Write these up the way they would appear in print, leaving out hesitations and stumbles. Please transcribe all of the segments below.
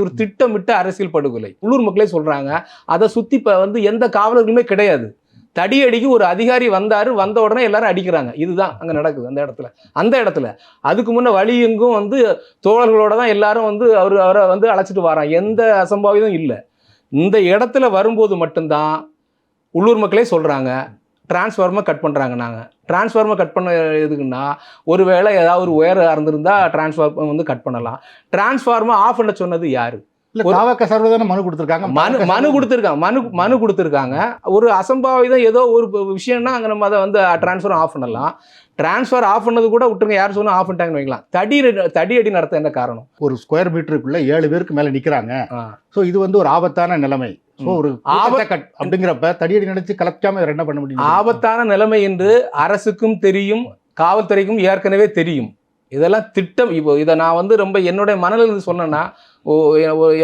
ஒரு திட்டமிட்ட அரசியல் படுகொலை. உள்ளூர் மக்களே சொல்றாங்க. அதை சுத்தி இப்ப எந்த காவலர்களுமே கிடையாது. தடியடிக்கு ஒரு அதிகாரி வந்தாரு, வந்த உடனே எல்லாரும் அடிக்கிறாங்க. இதுதான் அங்க நடக்குது அந்த இடத்துல. அதுக்கு முன்ன வழி எங்கும் தோழர்களோட தான் எல்லாரும் அவரை அழைச்சிட்டு வராங்க. எந்த அசம்பாவிதம் இல்லை. இந்த இடத்துல வரும்போது மட்டும்தான் உள்ளூர் மக்களே சொல்றாங்க டிரான்ஸ்ஃபார்மை கட் பண்ணுறாங்க. நாங்கள் டிரான்ஸ்ஃபார்மை கட் பண்ண எதுக்குன்னா, ஒருவேளை ஏதாவது ஒரு ஒயர் அறந்துருந்தா டிரான்ஸ்ஃபார்மை கட் பண்ணலாம். டிரான்ஸ்ஃபார்மை ஆஃப் பண்ண சொன்னது யாரு? மனு கொடுத்துருக்காங்க. மனு கொடுத்துருக்காங்க. ஒரு அசம்பாவிதம் ஏதோ ஒரு விஷயம்னா அங்கே நம்ம அதை டிரான்ஸ்ஃபார் ஆஃப் பண்ணலாம். டிரான்ஸ்ஃபர் ஆஃப் பண்ணது கூட விட்டுருங்க, யார் சொன்னா ஆஃப் பண்ணிட்டாங்கன்னு வைக்கலாம். தடியடி நடத்த என்ன காரணம்? ஒரு ஸ்கொயர் மீட்டருக்குள்ள 7 பேருக்கு மேல நிக்கிறாங்க. ஸோ இது ஒரு ஆபத்தான நிலைமை. ஒரு அப்படிங்கிறப்ப தடியடி நினைச்சு கலக்காம என்ன பண்ண முடியும்? ஆபத்தான நிலைமை என்று அரசுக்கும் தெரியும், காவல்துறைக்கும் ஏற்கனவே தெரியும். இதெல்லாம் திட்டம். இப்போ இதை நான் ரொம்ப என்னுடைய மனதில் சொன்னேன்னா,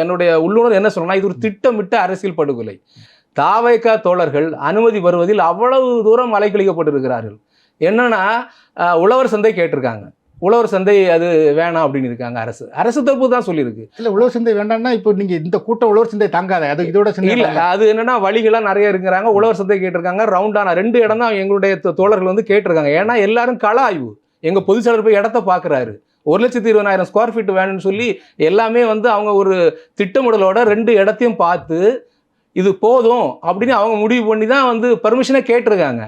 என்னுடைய உள்ளுணர் என்ன சொன்னா, இது ஒரு திட்டமிட்ட அரசியல் படுகொலை. தாவேகா தோழர்கள் அனுமதி வருவதில் அவ்வளவு தூரம் அலைக்கழிக்கப்பட்டிருக்கிறார்கள். என்னன்னா, உழவர் சந்தை கேட்டிருக்காங்க. உழவர் சந்தை அது வேணாம் அப்படின்னு இருக்காங்க. அரசு தரப்பு தான் சொல்லியிருக்கு. இல்ல உழவர் சந்தை வேண்டாம்னா இப்போ நீங்க இந்த கூட்டம் உழவர் சந்தை தாங்காத, அது இதோட இல்ல. அது என்னன்னா, வழிகள்லாம் நிறைய இருக்கிறாங்க. உழவர் சந்தை கேட்டிருக்காங்க. ரவுண்டான 2 இடம் தான் எங்களுடைய தோழர்கள் கேட்டிருக்காங்க. ஏன்னா எல்லாரும் கள ஆய்வு. எங்க பொதுச் செயலர் போய் இடத்த பாக்குறாரு. 1,20,000 ஸ்கொயர் ஃபீட் வேணும்னு சொல்லி எல்லாமே அவங்க ஒரு திட்டமிடலோட 2 இடத்தையும் பார்த்து இது போதும் அப்படின்னு அவங்க முடிவு பண்ணி தான் பர்மிஷனே கேட்டிருக்காங்க.